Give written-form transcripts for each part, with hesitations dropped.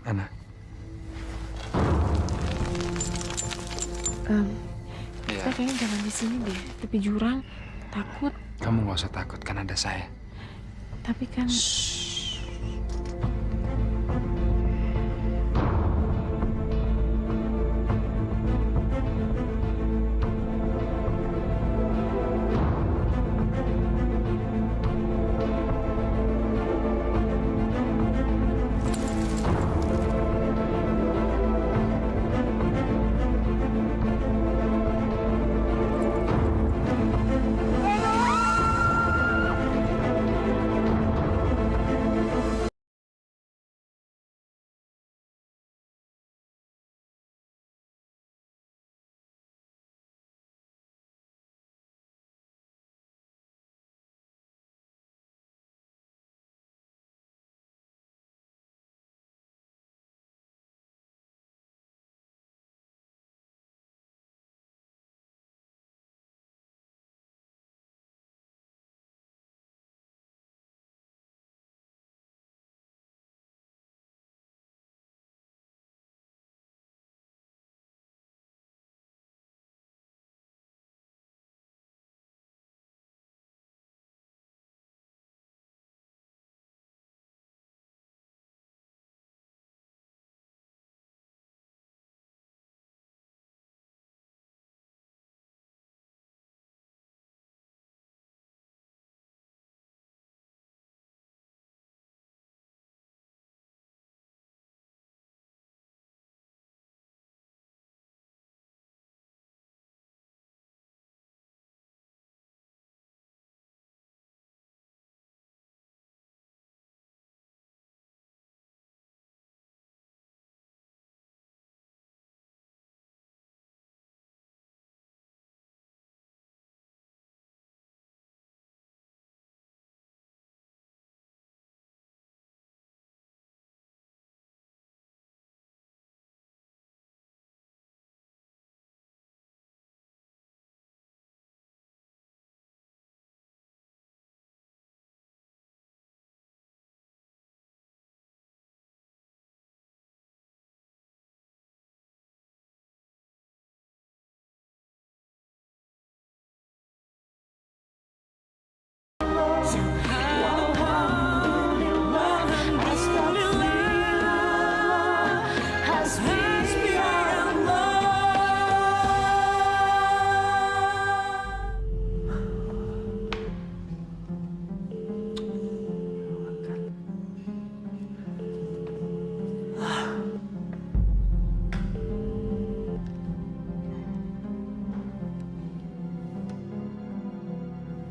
Ana. Kita kayaknya jangan di sini deh, tepi jurang. Takut. Kamu nggak usah takut, kan ada saya. Tapi kan...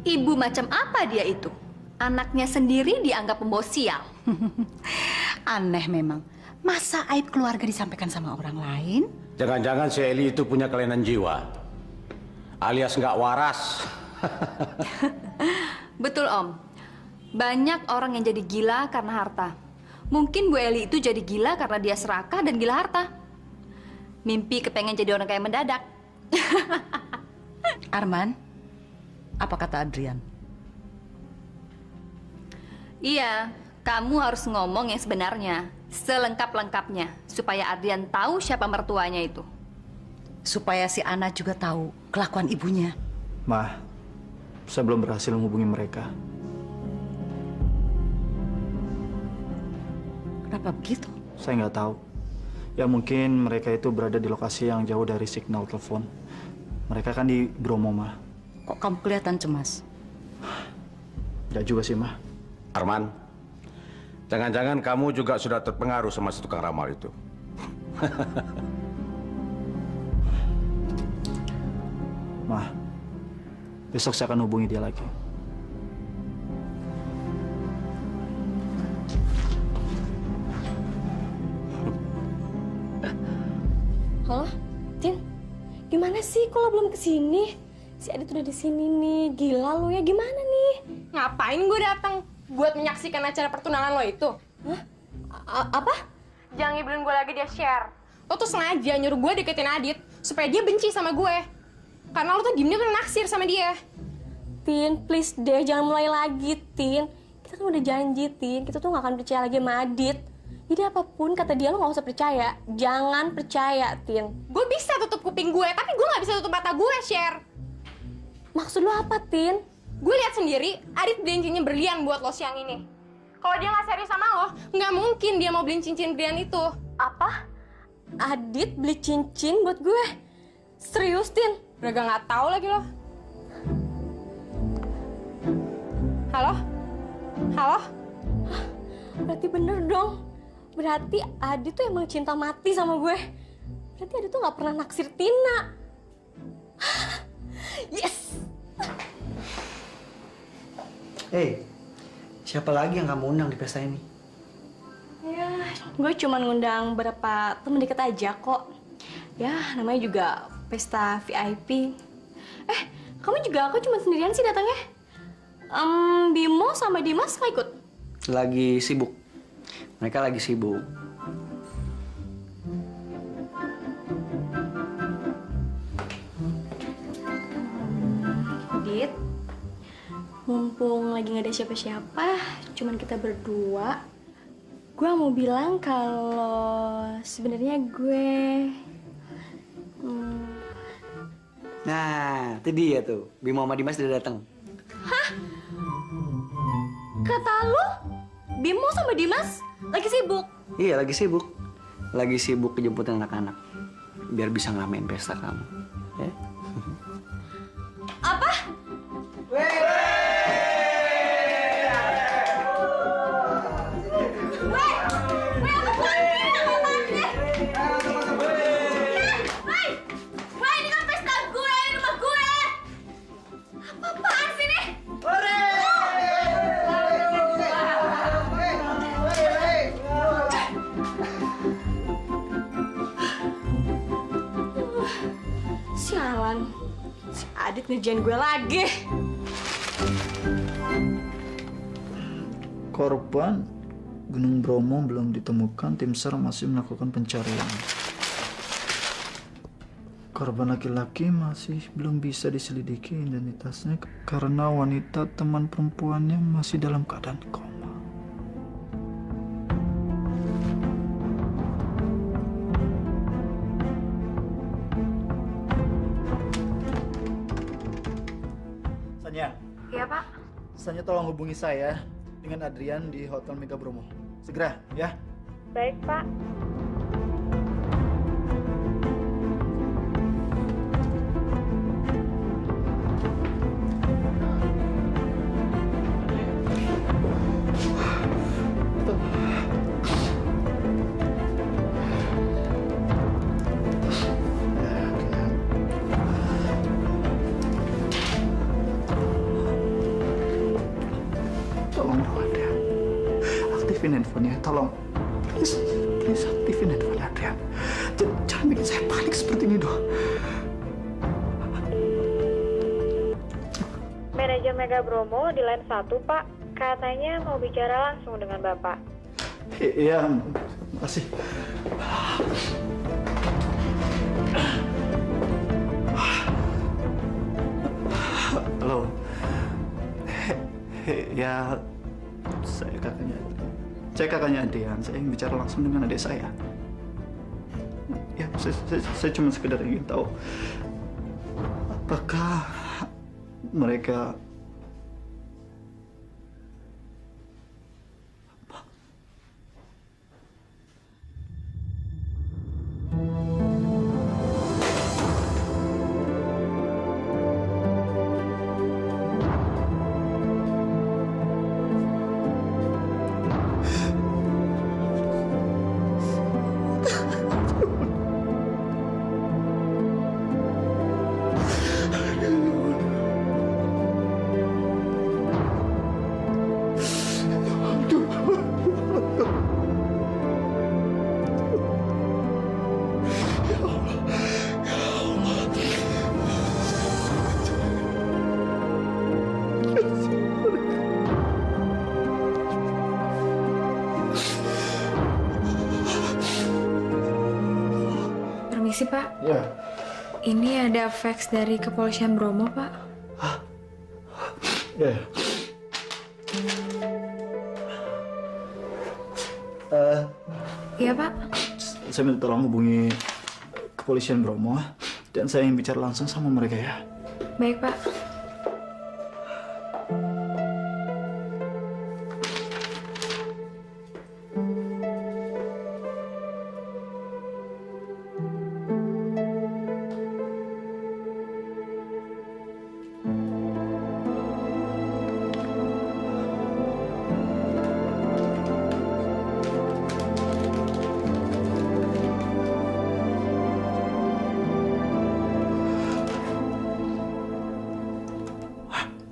Ibu macam apa dia itu? Anaknya sendiri dianggap pembawa sial. Aneh memang. Masa aib keluarga disampaikan sama orang lain? Jangan-jangan si Eli itu punya kelainan jiwa. Alias nggak waras. Betul, Om. Banyak orang yang jadi gila karena harta. Mungkin Bu Eli itu jadi gila karena dia serakah dan gila harta. Mimpi kepengen jadi orang kaya mendadak. Arman, apa kata Adrian? Iya, kamu harus ngomong yang sebenarnya, selengkap-lengkapnya, supaya Adrian tahu siapa mertuanya itu. Supaya si Ana juga tahu kelakuan ibunya. Ma, saya belum berhasil menghubungi mereka. Kenapa begitu? Saya nggak tahu. Ya mungkin mereka itu berada di lokasi yang jauh dari signal telepon. Mereka kan di Bromo, Ma. Kok kamu kelihatan cemas? Nggak juga sih, Ma. Arman, jangan-jangan kamu juga sudah terpengaruh sama si tukang ramal itu. Ma, besok saya akan hubungi dia lagi. Halo, Tin? Gimana sih kok lo belum kesini? Si Adit udah di sini nih. Gila lo ya, gimana nih? Ngapain gue datang? Buat menyaksikan acara pertunangan lo itu? Hah? Apa? Jangan ngibulin gue lagi dia share. Lo tuh sengaja nyuruh gue deketin Adit supaya dia benci sama gue. Karena lo tuh diem-diem naksir sama dia. Tin, please deh, jangan mulai lagi, Tin. Kita kan udah janji, Tin. Kita tuh gak akan percaya lagi sama Adit. Jadi apapun kata dia lo nggak usah percaya. Jangan percaya, Tin. Gue bisa tutup kuping gue, tapi gue nggak bisa tutup mata gue, Cher. Maksud lo apa, Tin? Gue lihat sendiri, Adit beliin cincin berlian buat lo siang ini. Kalau dia nggak serius sama lo, nggak mungkin dia mau beliin cincin berlian itu. Apa? Adit beli cincin buat gue? Serius, Tin? Udah nggak tahu lagi lo. Halo? Halo? Berarti bener dong. Berarti Adit tuh emang cinta mati sama gue. Berarti Adit tuh nggak pernah naksir Tina. Yes! Hey, siapa lagi yang kamu undang di pesta ini? Ya, gue cuma ngundang beberapa temen deket aja kok. Ya, namanya juga pesta VIP. Kamu juga kok cuma sendirian sih datangnya? Bimo sama Dimas nggak ikut? Lagi sibuk. Mereka lagi sibuk. Dit, mumpung lagi nggak ada siapa-siapa, cuman kita berdua, gue mau bilang kalau sebenarnya gue, Nah, itu dia tuh. Bimo sama Dimas udah datang. kata lu, Bimo sama Dimas lagi sibuk. Iya, lagi sibuk. Lagi sibuk kejemputan anak-anak. Biar bisa ngeramein pesta kamu. Ya? Apa? Ini kan pesta gue, ini rumah gue. Apa-apaan sih nih? Sialan, si Adit ngerjain gue lagi. Korban Gunung Bromo belum ditemukan, tim SAR masih melakukan pencarian. Korban laki-laki masih belum bisa diselidiki identitasnya karena wanita teman perempuannya masih dalam keadaan koma. Sanya. Iya, Pak. Sanya tolong hubungi saya dengan Adrian di Hotel Mega Bromo. Segera, ya. Baik, Pak. Tolong dong, Adrian. Aktifin handphonenya, tolong. Please, please aktifin handphone Adrian. Jangan bikin saya panik seperti ini dong. Manajer Mega Bromo di line 1, Pak. Katanya mau bicara langsung dengan Bapak. Iya, makasih. Halo. Ya, saya kakaknya Adrian. Saya ingin bicara langsung dengan adik saya. Ya, saya cuma sekedar ingin tahu apakah mereka Permisi, Pak. Ya. Ini ada fax dari Kepolisian Bromo, Pak. Ya. Iya, Pak. Saya minta tolong hubungi kepolisian Bromo dan saya ingin bicara langsung sama mereka ya. Baik, Pak.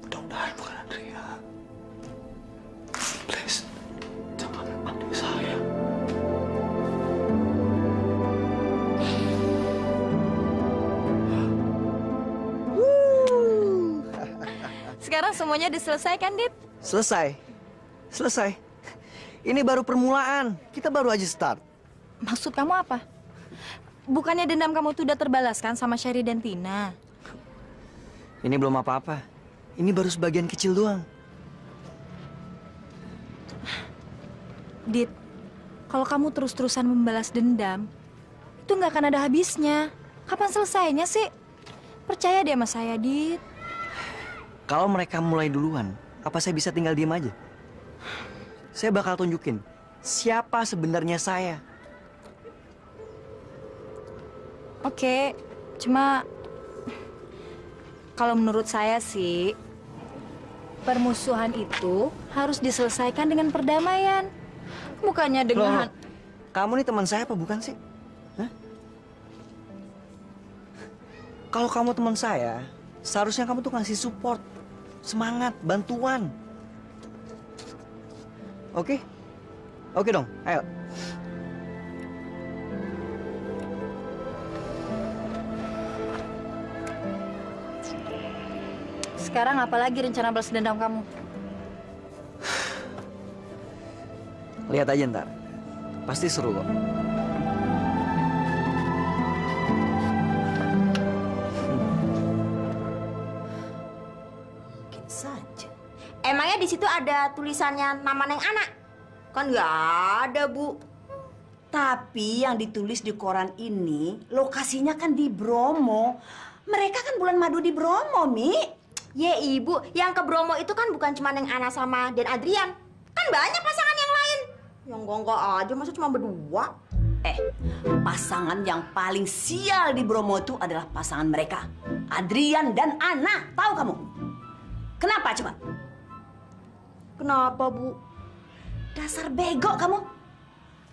Mudah-mudahan bukan Andrea. Please, jangan adik saya. Sekarang semuanya diselesaikan, Dit? Selesai. Selesai. Ini baru permulaan. Kita baru aja start. Maksud kamu apa? Bukannya dendam kamu tuh udah terbalaskan sama Sherry dan Tina? Ini belum apa-apa. Ini baru sebagian kecil doang. Dit, kalau kamu terus-terusan membalas dendam, itu nggak akan ada habisnya. Kapan selesainya sih? Percaya deh sama saya, Dit. Kalau mereka mulai duluan, apa saya bisa tinggal diem aja? Saya bakal tunjukin siapa sebenarnya saya. Oke, cuma kalau menurut saya sih, permusuhan itu harus diselesaikan dengan perdamaian. Bukannya dengan... Loh, kamu nih teman saya apa bukan sih? Hah? Kalau kamu teman saya, seharusnya kamu tuh ngasih support, semangat, bantuan. Oke? Oke dong, ayo. Sekarang apalagi rencana balas dendam kamu? Lihat aja ntar. Pasti seru kok. Mungkin saja. Emangnya di situ ada tulisannya nama Neng Ana? Kan nggak ada, Bu. Tapi yang ditulis di koran ini, lokasinya kan di Bromo. Mereka kan bulan madu di Bromo, Mi. Ye, Ibu, yang ke Bromo itu kan bukan cuma Neng Ana sama Den Adrian. Kan banyak pasangan yang lain. Yang enggak aja, masa cuma berdua? Pasangan yang paling sial di Bromo itu adalah pasangan mereka, Adrian dan Ana. Tahu kamu? Kenapa coba? Kenapa, Bu? Dasar bego kamu.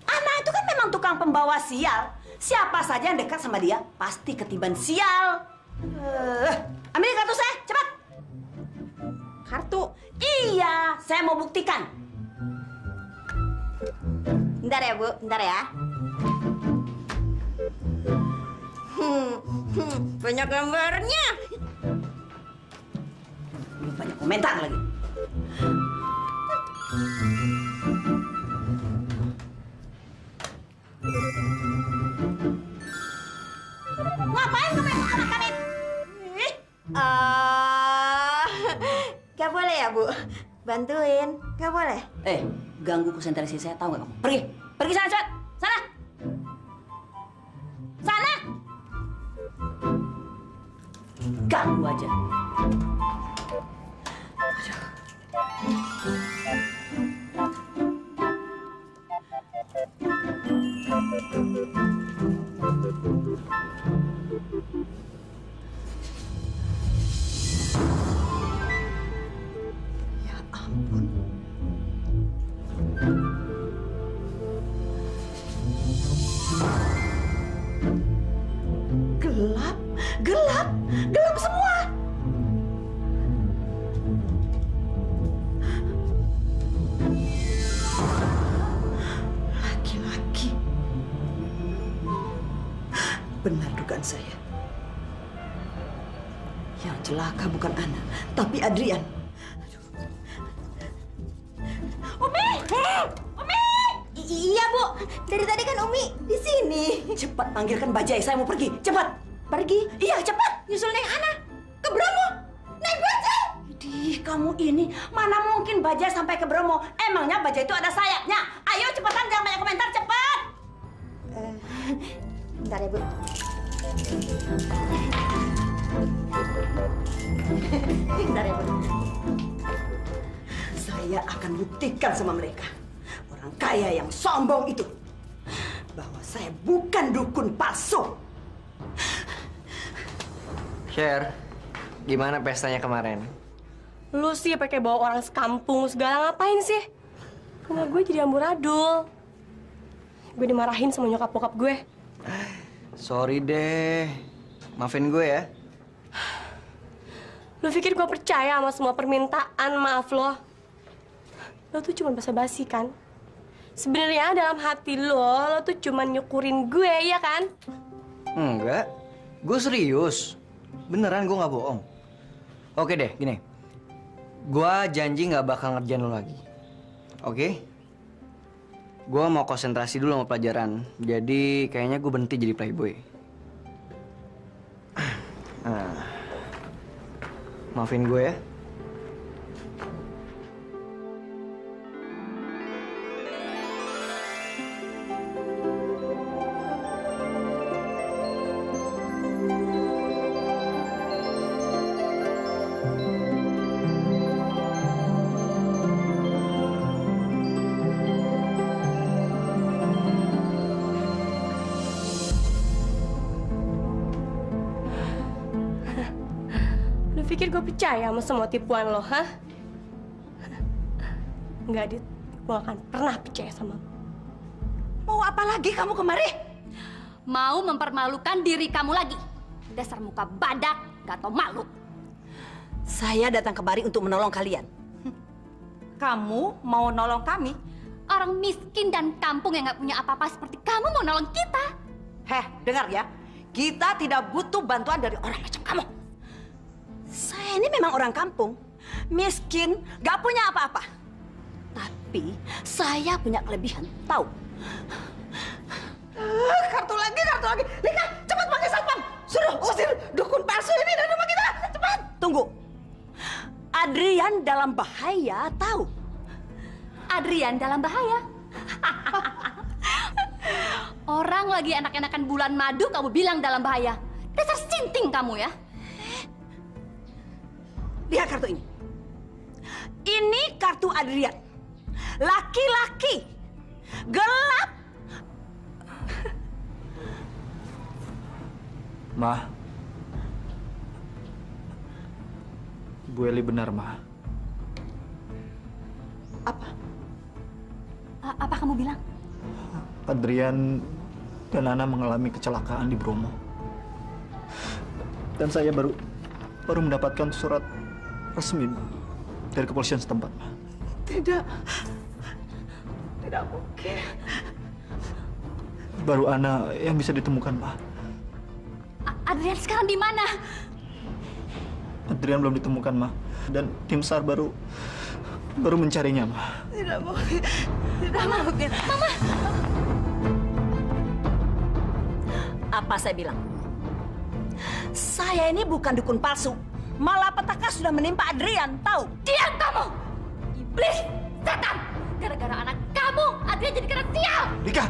Ana itu kan memang tukang pembawa sial. Siapa saja yang dekat sama dia pasti ketiban sial. Ambil kartu saya, cepat. Kartu? Iya, saya mau buktikan. Bentar ya, Bu. Bentar ya. Banyak gambarnya. Belum banyak komentar lagi. Ngapain kamu yang anak kami? Gak boleh ya, Bu? Bantuin. Gak boleh. Ganggu konsentrasi saya, tahu nggak kamu? Pergi, pergi sana cepat, sana, sana. Ganggu aja. Ya ampun. Gelap, gelap, gelap semua. Laki-laki. Benar dugaan saya. Yang celaka bukan Ana, tapi Adrian. Umi! Umi! Iya, Bu. Dari tadi kan Umi di sini. Cepat panggilkan Bajai, saya mau pergi. Cepat. Pergi? Iya, cepat. Nyusul Neng Ana ke Bromo. Naik bajai. Idih, kamu ini mana mungkin Bajai sampai ke Bromo? Emangnya Bajai itu ada sayapnya? Ayo cepetan, jangan banyak Bu. Bentar ya, Bu. Saya akan buktikan sama mereka, orang kaya yang sombong itu, bahwa saya bukan dukun palsu. Share, gimana pestanya kemarin? Lu sih pakai bawa orang sekampung segala, ngapain sih? Rumah gue jadi amburadul. Gue dimarahin sama nyokap bokap gue. Sorry deh, maafin gue ya. Lu pikir gue percaya sama semua permintaan maaf lo? Lo tuh cuma basa-basi kan? Sebenarnya dalam hati lo tuh cuma nyukurin gue, ya kan? Enggak, gue serius. Beneran gue nggak bohong. Oke deh, gini. Gue janji nggak bakal ngerjain lo lagi. Oke? Gue mau konsentrasi dulu sama pelajaran. Jadi kayaknya gue berhenti jadi playboy. Nah, maafin gue ya. Lu pikir gue percaya sama semua tipuan lo, hah? Enggak, Dit. Gue gak akan pernah percaya sama lo. Mau apa lagi kamu kemari? Mau mempermalukan diri kamu lagi. Dasar muka badak, gak tau malu. Saya datang kemari untuk menolong kalian. Kamu mau nolong kami? Orang miskin dan kampung yang gak punya apa-apa seperti kamu mau nolong kita. Heh, dengar ya. Kita tidak butuh bantuan dari orang macam kamu. Saya ini memang orang kampung, miskin, gak punya apa-apa. Tapi saya punya kelebihan, tahu? Kartu lagi. Lika, cepat panggil satpam. Suruh usir dukun palsu ini dari rumah kita. Cepat. Tunggu. Adrian dalam bahaya, tahu? Adrian dalam bahaya. Orang lagi enak-enakan bulan madu, kamu bilang dalam bahaya. Dasar sinting kamu ya. Lihat kartu ini. Ini kartu Adrian. Laki-laki. Gelap. Ma. Bu Eli benar, Ma. Apa kamu bilang? Adrian dan Ana mengalami kecelakaan di Bromo. Dan saya baru mendapatkan surat resmi dari kepolisian setempat, Ma. Tidak mungkin. Baru Ana yang bisa ditemukan, Ma. Adrian sekarang di mana? Adrian belum ditemukan, Ma. Dan tim SAR baru mencarinya, Ma. Tidak mungkin. Mama. Apa saya bilang? Saya ini bukan dukun palsu. Malapetaka sudah menimpa Adrian, tahu? Diam kamu! Iblis! Setan! Gara-gara anak kamu, Adrian jadi kena sial! Lika!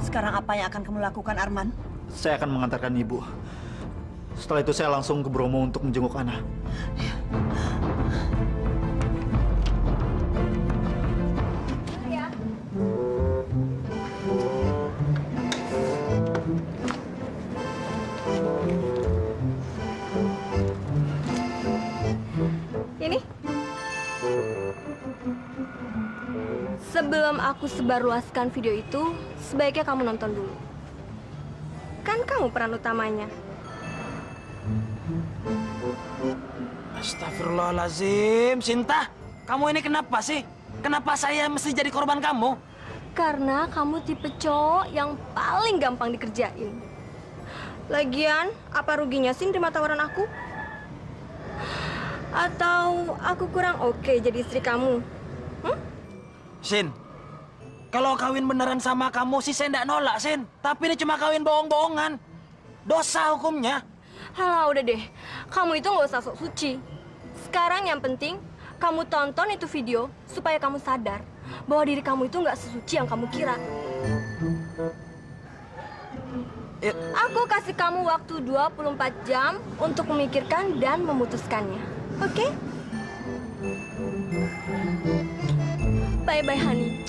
Sekarang apa yang akan kamu lakukan, Arman? Saya akan mengantarkan Ibu. Setelah itu saya langsung ke Bromo untuk menjenguk Ana. Ini. Sebelum aku sebarluaskan video itu, sebaiknya kamu nonton dulu. Kan kamu peran utamanya. Astagfirullahaladzim, Sinta. Kamu ini kenapa sih? Kenapa saya mesti jadi korban kamu? Karena kamu tipe cowok yang paling gampang dikerjain. Lagian, apa ruginya sih terima tawaran aku? Atau aku kurang oke jadi istri kamu? Sin, kalau kawin beneran sama kamu sih saya nggak nolak, Sin. Tapi ini cuma kawin bohong-bohongan. Dosa hukumnya. Halah, udah deh. Kamu itu nggak usah sok suci. Sekarang yang penting, kamu tonton itu video supaya kamu sadar bahwa diri kamu itu nggak sesuci yang kamu kira. Aku kasih kamu waktu 24 jam untuk memikirkan dan memutuskannya. Oke? Bye-bye, honey.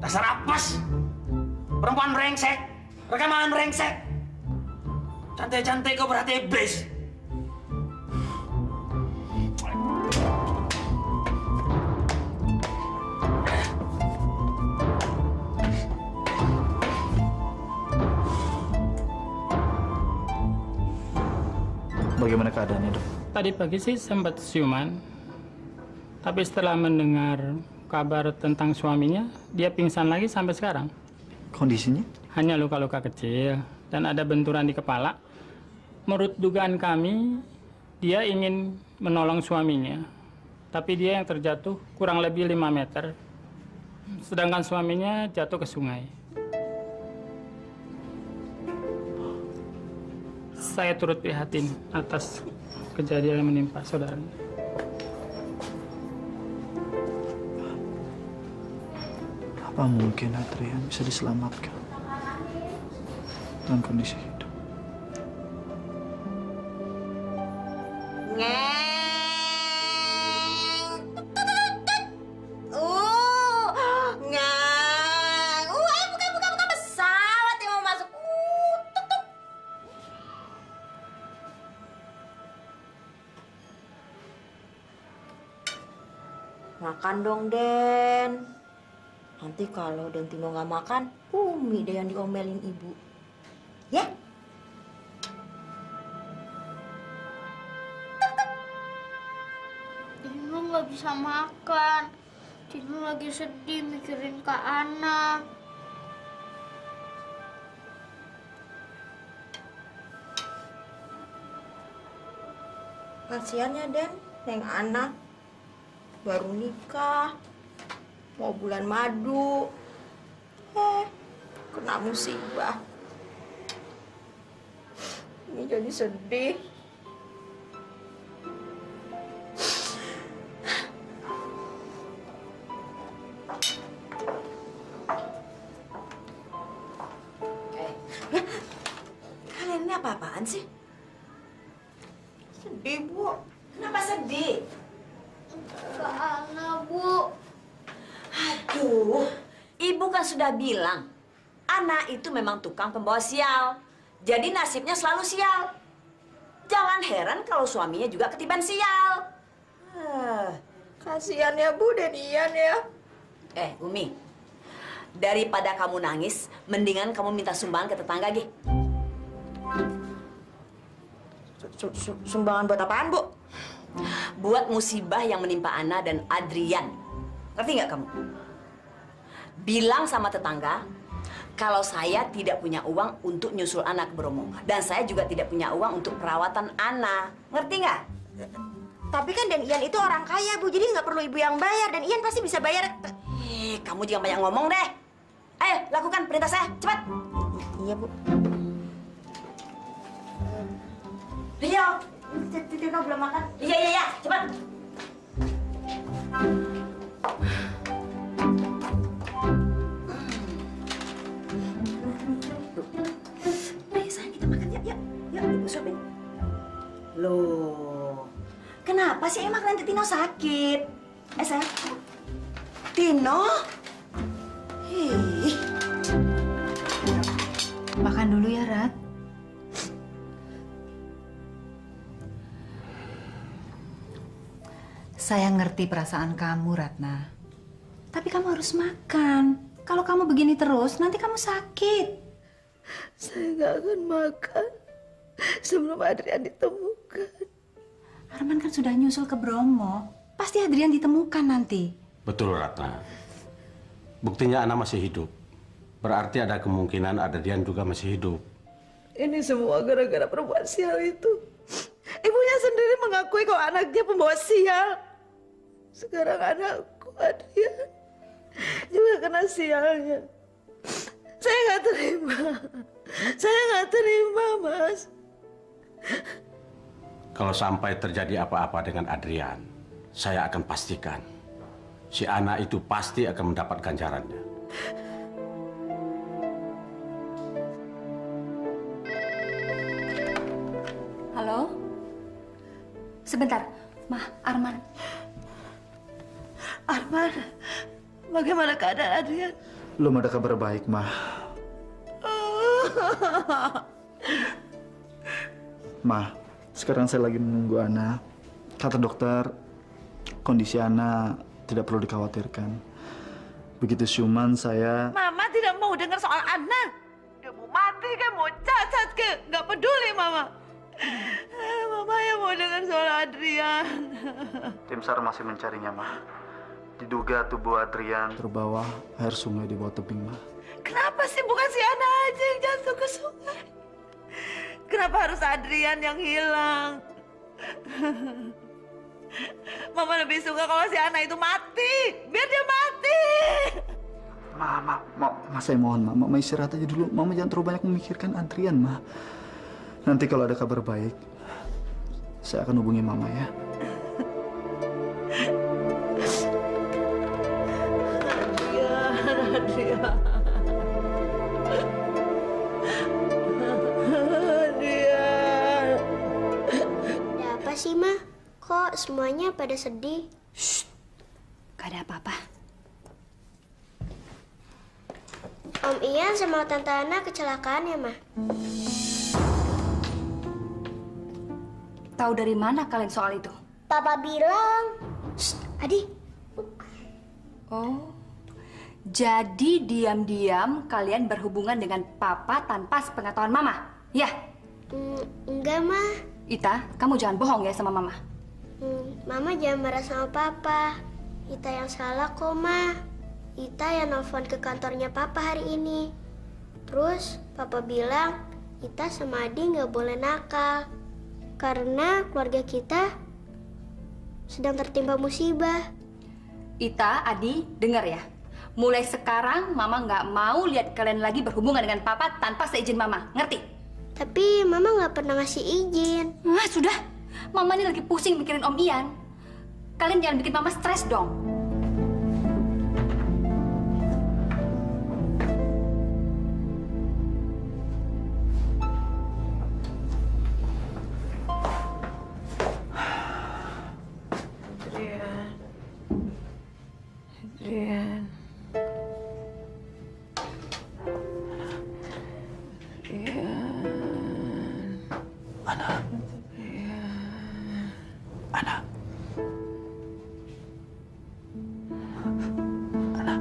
Dasar apes! Perempuan brengsek! Rekaman brengsek! Cantik-cantik kok berarti iblis! Bagaimana keadaannya, Dok? Tadi pagi sih sempat siuman, tapi setelah mendengar kabar tentang suaminya, dia pingsan lagi sampai sekarang. Kondisinya? Hanya luka-luka kecil dan ada benturan di kepala. Menurut dugaan kami, dia ingin menolong suaminya, tapi dia yang terjatuh kurang lebih 5 meter, sedangkan suaminya jatuh ke sungai. Saya turut prihatin atas kejadian yang menimpa saudaranya. Apa mungkin Adrian bisa diselamatkan dalam kondisi hidup? Bukan pesawat yang mau masuk. Makan dong, Den. Nanti kalau Den Tino nggak makan, Umi deh yang diomelin ibu. Ya? Tino nggak bisa makan. Tino lagi sedih mikirin Kak Ana. Kasian ya, Den. Neng Ana baru nikah. Mau bulan madu, kena musibah. Ini jadi sedih. Kalian ini apa-apaan sih? Sedih, Bu. Kenapa sedih? Kak Ana, Bu. Aduh, ibu kan sudah bilang, anak itu memang tukang pembawa sial. Jadi nasibnya selalu sial. Jangan heran kalau suaminya juga ketiban sial. Kasihan ya, Bu, dan Ian ya. Umi, daripada kamu nangis, mendingan kamu minta sumbangan ke tetangga, Gi. Sumbangan buat apaan, Bu? Buat musibah yang menimpa Ana dan Adrian. Ngerti nggak kamu? Bilang sama tetangga, kalau saya tidak punya uang untuk nyusul Ana ke Bromo. Dan saya juga tidak punya uang untuk perawatan Ana. Ngerti nggak? Tapi kan Dan Ian itu orang kaya, Bu. Jadi nggak perlu ibu yang bayar. Dan Ian pasti bisa bayar. Kamu jangan banyak ngomong deh. Ayo, lakukan perintah saya. Cepat. Iya, Bu. Rio. Tino belum makan. Iya. Cepat. Ayo, sayang, kita makan. Yuk, ibu suapin. Loh, kenapa sih emang nanti Tino sakit? Sayang. Tino? Makan dulu ya, Rat. Saya ngerti perasaan kamu, Ratna. Tapi kamu harus makan. Kalau kamu begini terus, nanti kamu sakit. Saya nggak akan makan sebelum Adrian ditemukan. Arman kan sudah nyusul ke Bromo. Pasti Adrian ditemukan nanti. Betul, Ratna. Buktinya Ana masih hidup. Berarti ada kemungkinan Adrian juga masih hidup. Ini semua gara-gara perempuan sial itu. Ibunya sendiri mengakui kalau anaknya pembawa sial. Sekarang anakku, Adrian, juga kena sialnya. Saya nggak terima. Saya nggak terima, Mas. Kalau sampai terjadi apa-apa dengan Adrian, saya akan pastikan si Ana itu pasti akan mendapat ganjarannya. Halo? Sebentar, Mah, Arman. Arman, bagaimana keadaan Adrian? Belum ada kabar baik, Ma. Ma, sekarang saya lagi menunggu Ana. Kata dokter, kondisi Ana tidak perlu dikhawatirkan. Begitu siuman saya... Mama tidak mau dengar soal anak. Dia mau mati ke, mau cacat ke, nggak peduli Mama. Mama yang mau dengar soal Adrian. Tim SAR masih mencarinya, Ma. Diduga tubuh Adrian terbawa air sungai di bawah tebing, Ma. Kenapa sih bukan si Ana aja yang jatuh ke sungai? Kenapa harus Adrian yang hilang? Mama lebih suka kalau si Ana itu mati. Biar dia mati. Ma, saya mohon, Ma. Mama istirahat aja dulu. Mama jangan terlalu banyak memikirkan Adrian, Ma. Nanti kalau ada kabar baik, saya akan hubungi Mama ya. Adrian. Ada apa sih, Ma? Kok semuanya pada sedih? Shh, gak ada apa-apa. Om Ian sama Tante Ana kecelakaan ya, Ma? Tahu dari mana kalian soal itu? Papa bilang. Shh, Adi. Oh, jadi diam-diam kalian berhubungan dengan Papa tanpa sepengetahuan Mama, ya? Enggak, Ma. Ita, kamu jangan bohong ya sama Mama. Mama jangan marah sama Papa. Ita yang salah kok, Ma. Ita yang nelfon ke kantornya Papa hari ini. Terus Papa bilang Ita sama Adi nggak boleh nakal. Karena keluarga kita sedang tertimpa musibah. Ita, Adi, dengar ya. Mulai sekarang Mama nggak mau lihat kalian lagi berhubungan dengan Papa tanpa seizin Mama, ngerti? Tapi Mama nggak pernah ngasih izin. Nah, sudah. Mama ini lagi pusing mikirin Om Ian. Kalian jangan bikin Mama stres dong. Adrian. Ana. Ana. Ana.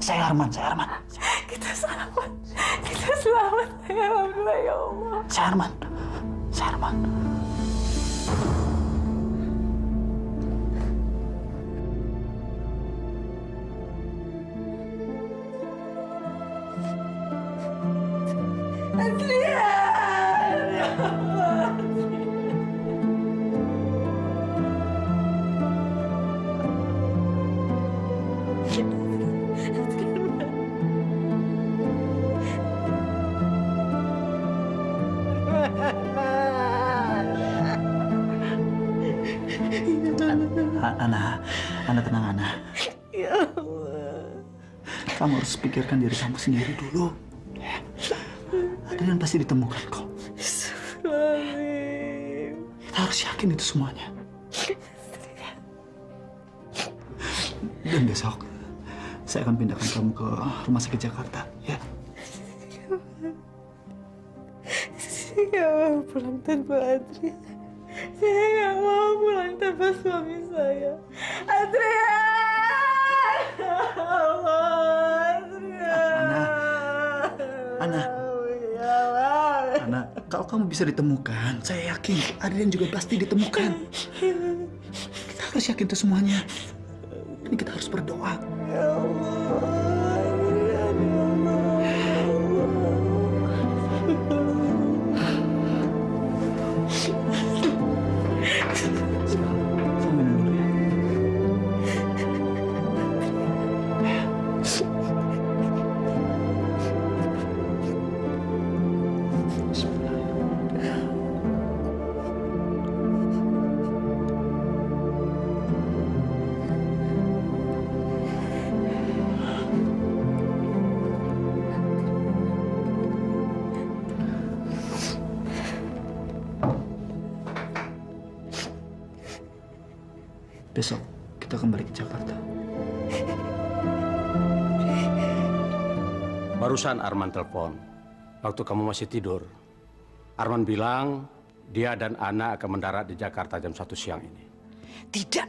Saya Arman. Kita selamat. Kita selamat. Alhamdulillah ya Allah. Saya Arman. Ana tenang, Ana. Ya Allah. Kamu harus pikirkan diri kamu sendiri dulu. Ya. Adrian pasti ditemukan kok. Kita harus yakin itu semuanya. Dan besok saya akan pindahkan kamu ke rumah sakit Jakarta, ya. mau pulang tanpa Adrian. Saya nggak mau pulang tanpa suami saya. Adrian! Ana, kalau kamu bisa ditemukan, saya yakin Adrian juga pasti ditemukan. Kita harus yakin itu semuanya. Ini kita harus berdoa. Ya Allah. Besok kita kembali ke Jakarta. Barusan Arman telepon. Waktu kamu masih tidur. Arman bilang dia dan Ana akan mendarat di Jakarta jam 1 siang ini. Tidak.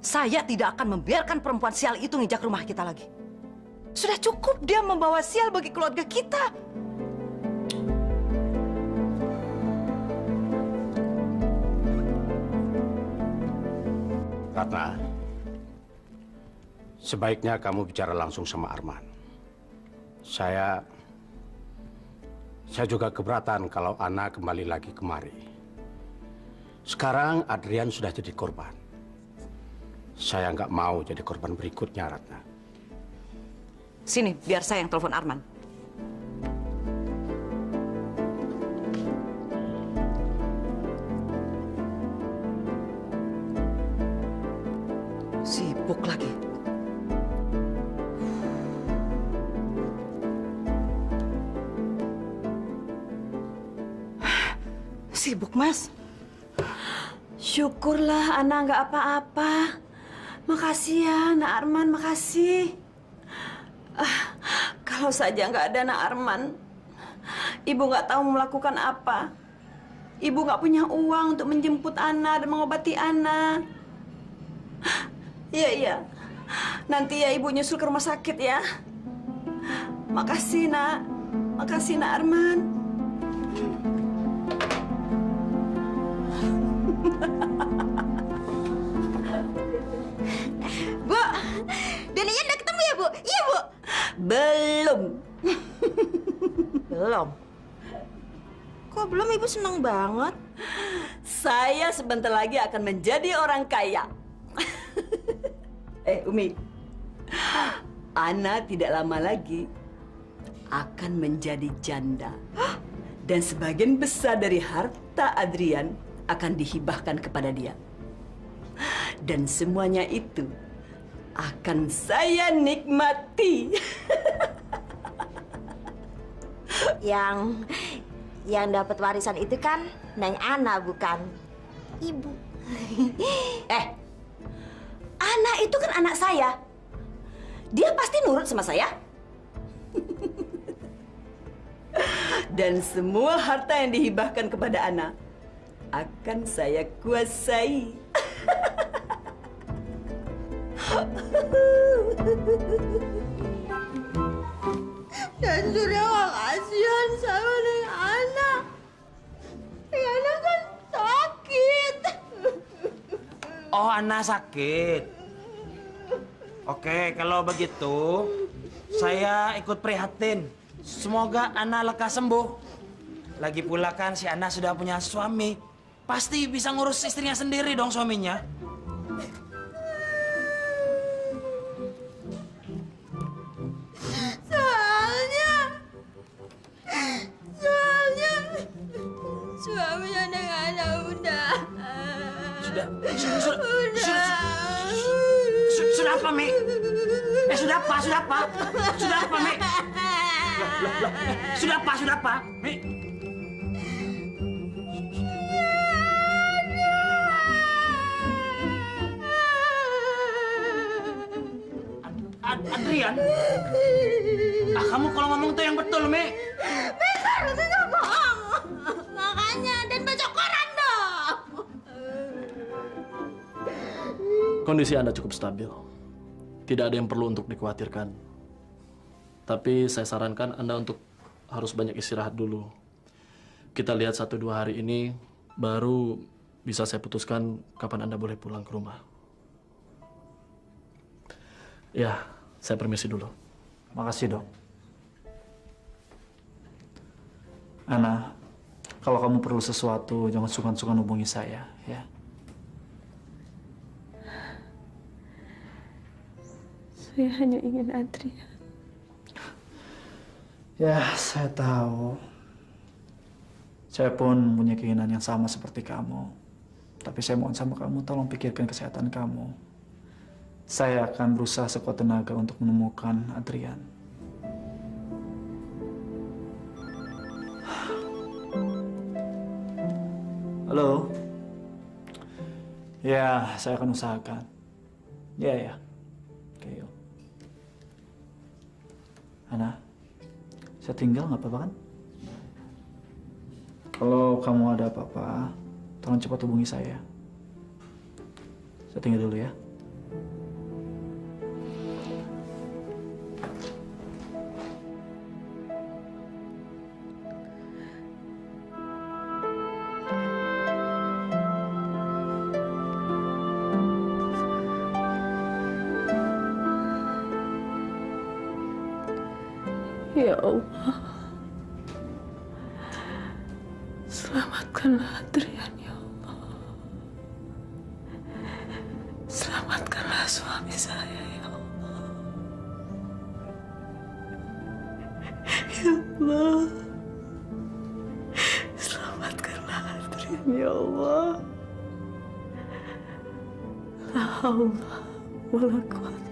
Saya tidak akan membiarkan perempuan sial itu nginjak rumah kita lagi. Sudah cukup dia membawa sial bagi keluarga kita. Ratna, sebaiknya kamu bicara langsung sama Arman. Saya juga keberatan kalau Ana kembali lagi kemari. Sekarang Adrian sudah jadi korban. Saya nggak mau jadi korban berikutnya, Ratna. Sini, biar saya yang telepon Arman. Sibuk lagi. Sibuk, Mas. Syukurlah Ana nggak apa-apa. Makasih ya, Nak Arman, makasih. Kalau saja nggak ada Nak Arman, Ibu nggak tahu melakukan apa. Ibu nggak punya uang untuk menjemput Ana dan mengobati Ana. Iya. Nanti ya Ibu nyusul ke rumah sakit ya. Makasih, Nak. Makasih, Nak Arman. Bu, Danian udah ketemu ya, Bu? Iya, Bu. Belum. Belum. Kok belum? Ibu senang banget. Saya sebentar lagi akan menjadi orang kaya. Umi. Ana tidak lama lagi akan menjadi janda. Dan sebagian besar dari harta Adrian akan dihibahkan kepada dia. Dan semuanya itu akan saya nikmati. Yang dapat warisan itu kan Neng Ana, bukan Ibu. Ana itu kan anak saya. Dia pasti nurut sama saya. Dan semua harta yang dihibahkan kepada Ana akan saya kuasai. Dan Surya nggak kasihan sama Neng Ana. Neng Ana kan sakit. Oh, Ana sakit. Oke, kalau begitu saya ikut prihatin. Semoga Ana lekas sembuh. Lagi pula kan si Ana sudah punya suami. Pasti bisa ngurus istrinya sendiri dong suaminya. Suaminya Neng Ana udah. Sudah apa, Mi? Sudah apa, Mi? Sudah apa, Mi? Adrian? Kamu kalau ngomong tuh yang betul, Mi. Bentar, itu nggak bohong. Kondisi Anda cukup stabil. Tidak ada yang perlu untuk dikhawatirkan. Tapi saya sarankan Anda untuk harus banyak istirahat dulu. Kita lihat 1-2 hari ini, baru bisa saya putuskan kapan Anda boleh pulang ke rumah. Ya, saya permisi dulu. Makasih, Dok. Ana, kalau kamu perlu sesuatu, jangan sungkan-sungkan hubungi saya, ya. Saya hanya ingin Adrian. Ya, saya tahu. Saya pun punya keinginan yang sama seperti kamu. Tapi saya mohon sama kamu, tolong pikirkan kesehatan kamu. Saya akan berusaha sekuat tenaga untuk menemukan Adrian. Halo? Ya, saya akan usahakan. Ya. Oke, yuk. Ana, saya tinggal nggak apa-apa kan? Kalau kamu ada apa-apa, tolong cepat hubungi saya. Saya tinggal dulu ya. Ya Allah, selamatkanlah Adrian ya Allah. Selamatkanlah suami saya ya Allah. Ya Allah, selamatkanlah Adrian ya Allah. La haula wala quwwata